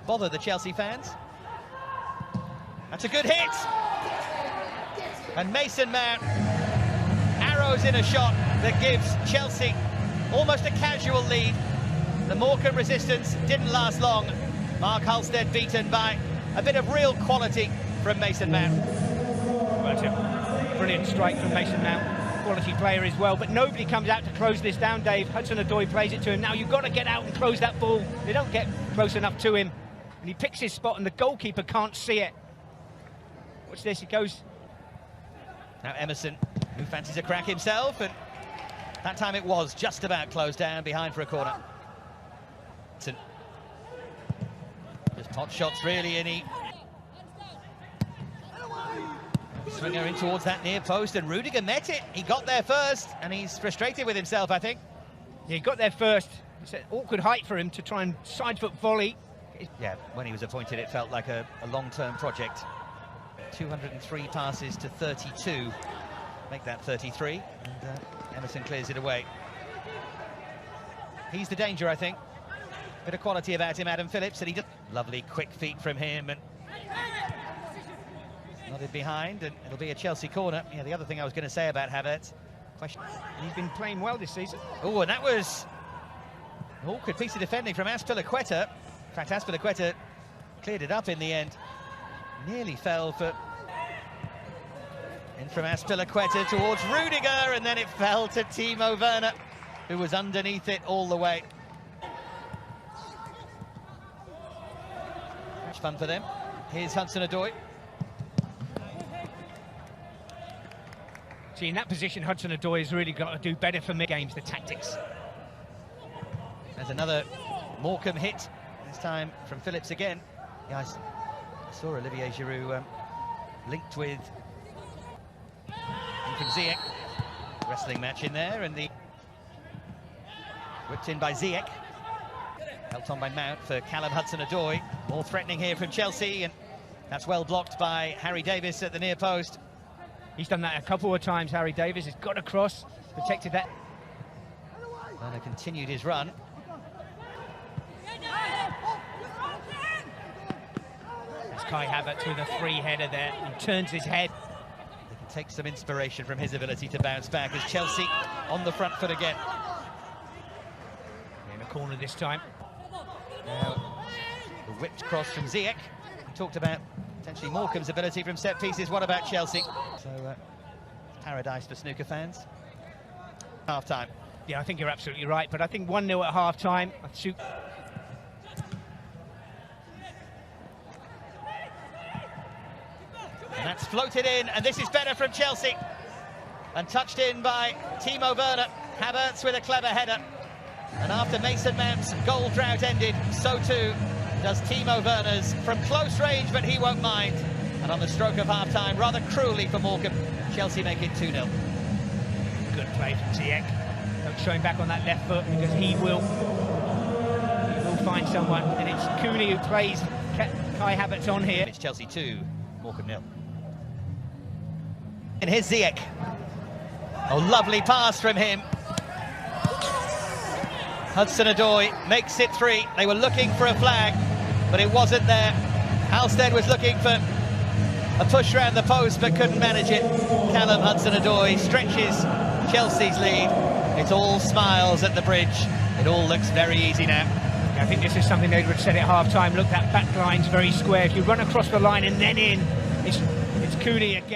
bother the Chelsea fans. That's a good hit! And Mason Mount arrows in a shot that gives Chelsea almost a casual lead. The Morkam resistance didn't last long. Mark Halstead beaten by a bit of real quality from Mason Mount. Well, it's a brilliant strike from Mason Mount. Quality player as well, but nobody comes out to close this down, Dave. Hudson-Odoi plays it to him. Now you've got to get out and close that ball. They don't get close enough to him. And he picks his spot and the goalkeeper can't see it. Watch this, he goes. Now Emerson, who fancies a crack himself, and that time it was just about closed down behind for a corner. Just pot shots really, and he swinger in towards that near post, and Rudiger met it. He got there first, and he's frustrated with himself, I think. Yeah, he got there first. It's an awkward height for him to try and side foot volley. Yeah, when he was appointed, it felt like a long-term project. 203 passes to 32, make that 33, and Emerson clears it away. He's the danger, I think. Bit of quality about him, Adam Phillips, and he just lovely quick feet from him, and nodded behind, and it'll be a Chelsea corner. Yeah, the other thing I was going to say about Havertz, He's been playing well this season. Oh, and that was an awkward piece of defending from Azpilicueta. In fact, Azpilicueta cleared it up in the end. Nearly fell for... In from Azpilicueta towards Rudiger, and then it fell to Timo Werner, who was underneath it all the way. Much fun for them. Here's Hudson-Odoi. See, in that position, Hudson-Odoi has really got to do better for mid-games, the tactics. There's another Morkam hit, this time from Phillips again. Yeah, I saw Olivier Giroud linked with from Ziyech. Wrestling match in there, and the whipped in by Ziyech. Helped on by Mount for Callum Hudson-Odoi. More threatening here from Chelsea, and that's well blocked by Harry Davis at the near post. He's done that a couple of times, Harry Davis. He's got across, protected that. Werner continued his run. That's Kai Havertz with a free-header there, and turns his head. They can take some inspiration from his ability to bounce back as Chelsea on the front foot again. In the corner this time. Now, the whipped cross from Ziyech. We talked about potentially Morkam's ability from set pieces. What about Chelsea? So, paradise for snooker fans. Half-time. Yeah, I think you're absolutely right, but I think 1-0 at half-time. And that's floated in, and this is better from Chelsea. And touched in by Timo Werner. Havertz with a clever header. And after Mason Mount's goal drought ended, so too does Timo Werner's from close range, but he won't mind. And on the stroke of half-time, rather cruelly for Morkam, Chelsea make it 2-0. Good play from Ziyech. Don't show him back on that left foot, because he will find someone. And it's Cooney who plays Kai Havertz on here. It's Chelsea 2, Morkam 0. And here's Ziyech. Oh, lovely pass from him. Hudson-Odoi makes it 3. They were looking for a flag, but it wasn't there. Halstead was looking for a push round the post, but couldn't manage it. Callum Hudson-Odoi stretches Chelsea's lead. It's all smiles at the bridge. It all looks very easy now. I think this is something they would said at half-time. Look, that back line's very square. If you run across the line and then in, it's Cooney again.